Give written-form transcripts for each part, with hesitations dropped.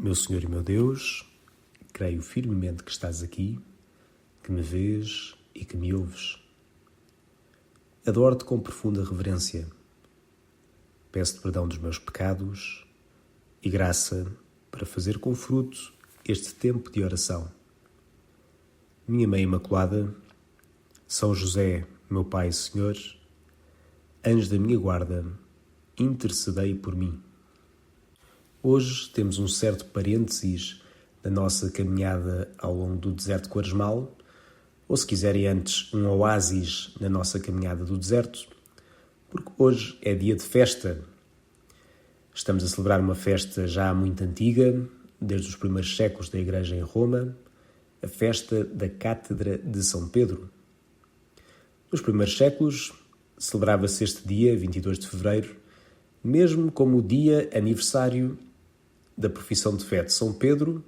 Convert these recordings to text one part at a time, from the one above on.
Meu Senhor e meu Deus, creio firmemente que estás aqui, que me vês e que me ouves. Adoro-te com profunda reverência. Peço-te perdão dos meus pecados e graça para fazer com fruto este tempo de oração. Minha Mãe Imaculada, São José, meu Pai e Senhor, anjo da minha guarda, intercedei por mim. Hoje temos um certo parênteses da nossa caminhada ao longo do deserto quaresmal, ou se quiserem antes, um oásis na nossa caminhada do deserto, porque hoje é dia de festa. Estamos a celebrar uma festa já muito antiga, desde os primeiros séculos da Igreja em Roma, a festa da Cátedra de São Pedro. Nos primeiros séculos, celebrava-se este dia, 22 de fevereiro, mesmo como o dia aniversário da profissão de fé de São Pedro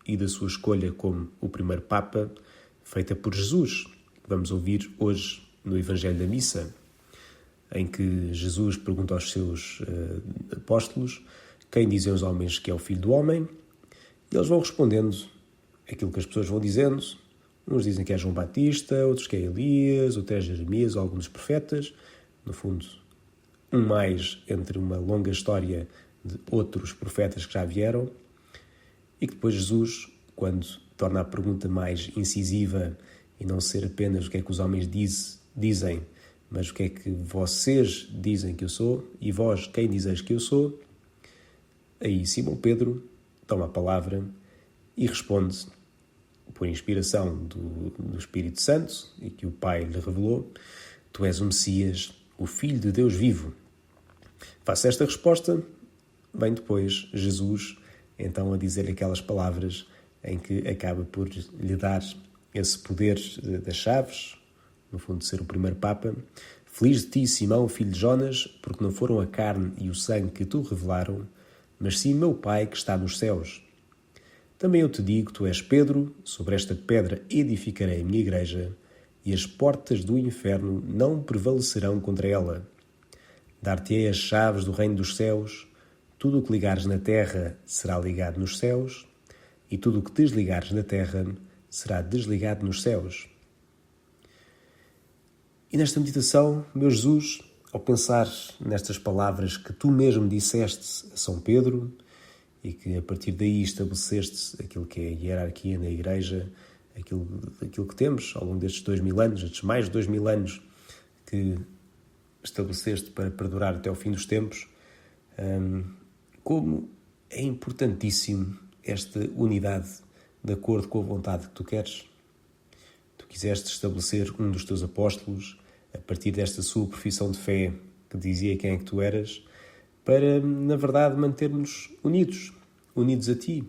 e da sua escolha como o primeiro Papa, feita por Jesus, que vamos ouvir hoje no Evangelho da Missa, em que Jesus pergunta aos seus apóstolos: quem dizem os homens que é o Filho do Homem? E eles vão respondendo aquilo que as pessoas vão dizendo. Uns dizem que é João Batista, outros que é Elias, outros é Jeremias, ou alguns dos profetas. No fundo, um mais entre uma longa história de outros profetas que já vieram, e que depois Jesus, quando torna a pergunta mais incisiva e não ser apenas o que é que os homens dizem, mas o que é que vocês dizem que eu sou, e vós quem dizeis que eu sou, aí Simão Pedro toma a palavra e responde, por inspiração do Espírito Santo, e que o Pai lhe revelou: tu és o Messias, o Filho de Deus vivo. Face esta resposta, vem depois Jesus, então, a dizer aquelas palavras em que acaba por lhe dar esse poder das chaves, no fundo de ser o primeiro Papa. Feliz de ti, Simão, filho de Jonas, porque não foram a carne e o sangue que tu revelaram, mas sim meu Pai que está nos céus. Também eu te digo, tu és Pedro, sobre esta pedra edificarei a minha igreja, e as portas do inferno não prevalecerão contra ela. Dar-te-ei as chaves do reino dos céus. Tudo o que ligares na terra será ligado nos céus, e tudo o que desligares na terra será desligado nos céus. E nesta meditação, meu Jesus, ao pensar nestas palavras que tu mesmo disseste a São Pedro, e que a partir daí estabeleceste aquilo que é a hierarquia na Igreja, aquilo que temos ao longo destes 2000 anos, estes mais de 2000 anos que estabeleceste para perdurar até ao fim dos tempos, como é importantíssimo esta unidade de acordo com a vontade que tu queres. Tu quiseste estabelecer um dos teus apóstolos a partir desta sua profissão de fé que dizia quem é que tu eras, para, na verdade, manter-nos unidos a ti.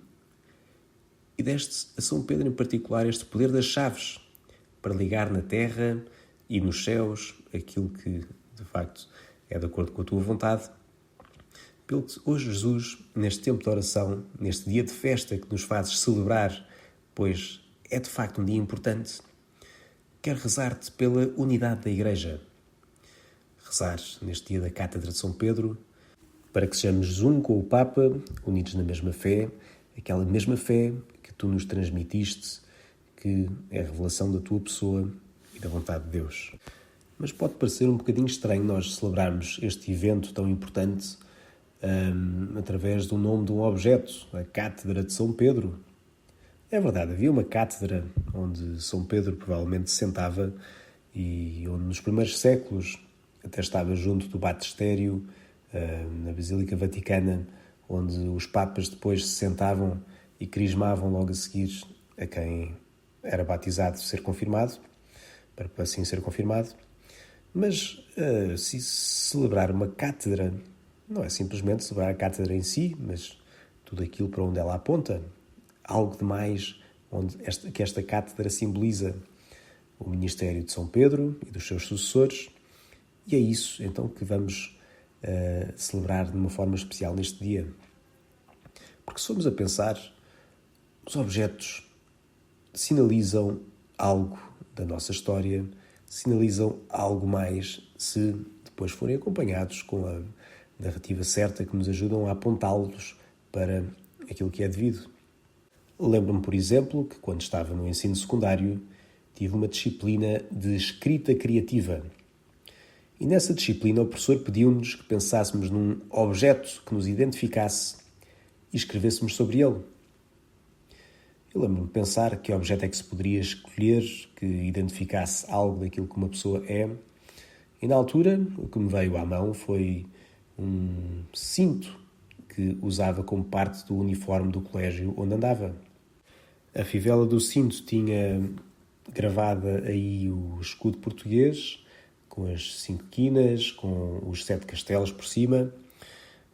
E deste a São Pedro em particular este poder das chaves para ligar na terra e nos céus aquilo que, de facto, é de acordo com a tua vontade. Pelo que hoje Jesus, neste tempo de oração, neste dia de festa que nos fazes celebrar, pois é de facto um dia importante, quero rezar-te pela unidade da Igreja. Rezar neste dia da Cátedra de São Pedro, para que sejamos um com o Papa, unidos na mesma fé, aquela mesma fé que tu nos transmitiste, que é a revelação da tua pessoa e da vontade de Deus. Mas pode parecer um bocadinho estranho nós celebrarmos este evento tão importante através do nome de um objeto, a Cátedra de São Pedro. É verdade, havia uma cátedra onde São Pedro provavelmente se sentava e onde nos primeiros séculos até estava junto do batistério, na Basílica Vaticana, onde os papas depois se sentavam e crismavam logo a seguir a quem era batizado ser confirmado, para assim ser confirmado. Mas se celebrar uma cátedra não é simplesmente celebrar a cátedra em si, mas tudo aquilo para onde ela aponta. Algo de mais que esta cátedra simboliza o ministério de São Pedro e dos seus sucessores. E é isso, então, que vamos celebrar de uma forma especial neste dia. Porque se formos a pensar, os objetos sinalizam algo da nossa história, sinalizam algo mais se depois forem acompanhados com a narrativa certa que nos ajudam a apontá-los para aquilo que é devido. Lembro-me, por exemplo, que quando estava no ensino secundário, tive uma disciplina de escrita criativa. E nessa disciplina o professor pediu-nos que pensássemos num objeto que nos identificasse e escrevêssemos sobre ele. Eu lembro-me de pensar que objeto é que se poderia escolher que identificasse algo daquilo que uma pessoa é. E na altura, o que me veio à mão foi um cinto que usava como parte do uniforme do colégio onde andava. A fivela do cinto tinha gravada aí o escudo português, com as 5 quinas, com os 7 castelos por cima.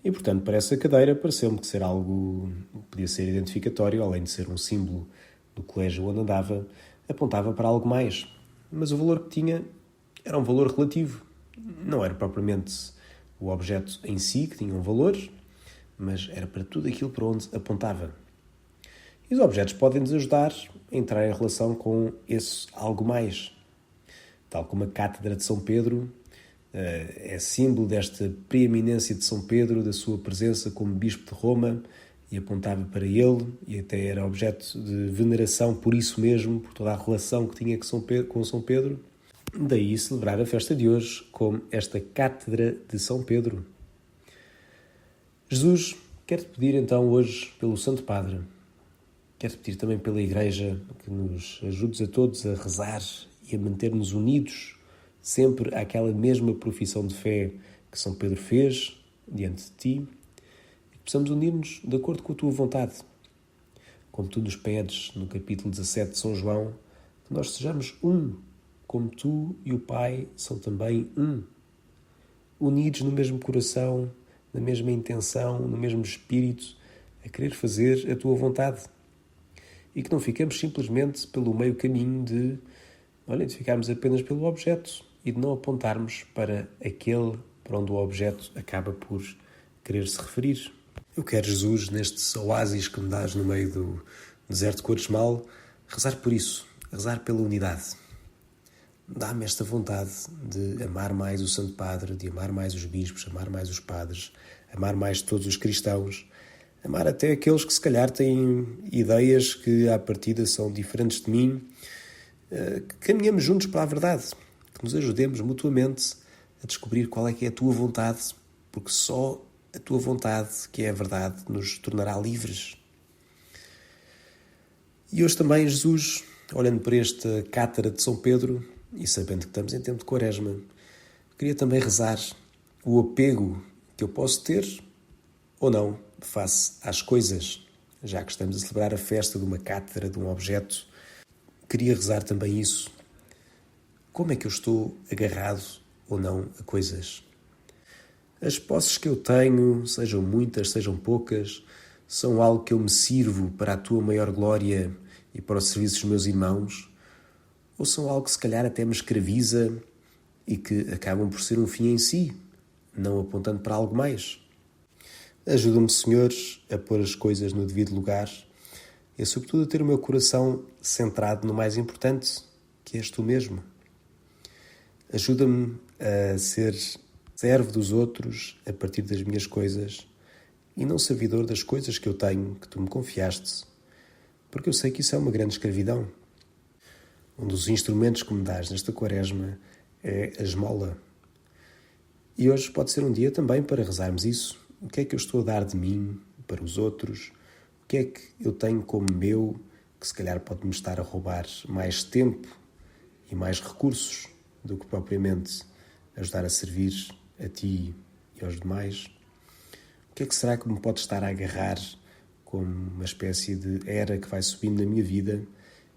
E, portanto, para essa cadeira pareceu-me que ser algo que podia ser identificatório, além de ser um símbolo do colégio onde andava, apontava para algo mais. Mas o valor que tinha era um valor relativo. Não era propriamente o objeto em si que tinha um valor, mas era para tudo aquilo para onde apontava. E os objetos podem nos ajudar a entrar em relação com esse algo mais. Tal como a Cátedra de São Pedro é símbolo desta preeminência de São Pedro, da sua presença como Bispo de Roma, e apontava para ele, e até era objeto de veneração por isso mesmo, por toda a relação que tinha com São Pedro. Daí celebrar a festa de hoje como esta Cátedra de São Pedro. Jesus, quero-te pedir então hoje pelo Santo Padre, quero-te pedir também pela Igreja que nos ajudes a todos a rezar e a manter-nos unidos sempre àquela mesma profissão de fé que São Pedro fez diante de ti, e que possamos unir-nos de acordo com a tua vontade. Como tu nos pedes no capítulo 17 de São João, que nós sejamos um, como tu e o Pai são também um, unidos no mesmo coração, na mesma intenção, no mesmo espírito, a querer fazer a tua vontade. E que não fiquemos simplesmente pelo meio caminho de ficarmos apenas pelo objeto e de não apontarmos para aquele para onde o objeto acaba por querer se referir. Eu quero, Jesus, neste oásis que me dás no meio do deserto de Quaresmal, rezar por isso, rezar pela unidade. Dá-me esta vontade de amar mais o Santo Padre, de amar mais os bispos, amar mais os padres, amar mais todos os cristãos, amar até aqueles que se calhar têm ideias que à partida são diferentes de mim, que caminhamos juntos para a verdade, que nos ajudemos mutuamente a descobrir qual é que é a tua vontade, porque só a tua vontade, que é a verdade, nos tornará livres. E hoje também, Jesus, olhando para esta Cátedra de São Pedro e sabendo que estamos em tempo de Quaresma, queria também rezar o apego que eu posso ter ou não face às coisas, já que estamos a celebrar a festa de uma cátedra, de um objeto. Queria rezar também isso. Como é que eu estou agarrado ou não a coisas? As posses que eu tenho, sejam muitas, sejam poucas, são algo que eu me sirvo para a tua maior glória e para o serviço dos meus irmãos? Ou são algo que se calhar até me escraviza e que acabam por ser um fim em si, não apontando para algo mais? Ajuda-me, Senhor, a pôr as coisas no devido lugar e, sobretudo, a ter o meu coração centrado no mais importante, que és tu mesmo. Ajuda-me a ser servo dos outros a partir das minhas coisas e não servidor das coisas que eu tenho, que tu me confiaste, porque eu sei que isso é uma grande escravidão. Um dos instrumentos que me dás nesta Quaresma é a esmola. E hoje pode ser um dia também para rezarmos isso. O que é que eu estou a dar de mim para os outros? O que é que eu tenho como meu, que se calhar pode-me estar a roubar mais tempo e mais recursos do que propriamente ajudar a servir a ti e aos demais? O que é que será que me pode estar a agarrar como uma espécie de era que vai subindo na minha vida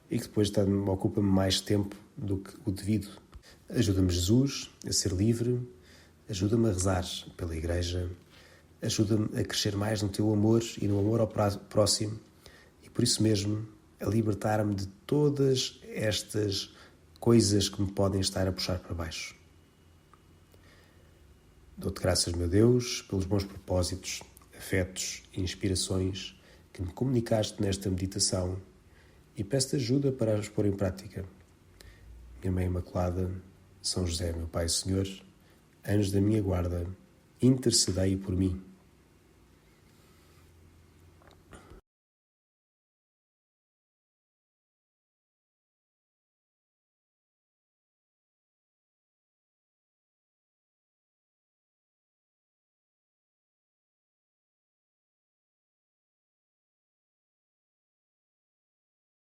e que depois ocupa-me mais tempo do que o devido? Ajuda-me, Jesus, a ser livre, ajuda-me a rezar pela Igreja, ajuda-me a crescer mais no teu amor e no amor ao próximo e por isso mesmo a libertar-me de todas estas coisas que me podem estar a puxar para baixo. Dou-te graças, meu Deus, pelos bons propósitos, afetos e inspirações que me comunicaste nesta meditação e peço-te ajuda para as pôr em prática. Minha Mãe Imaculada, São José, meu Pai e Senhor, anjos da minha guarda, intercedei por mim.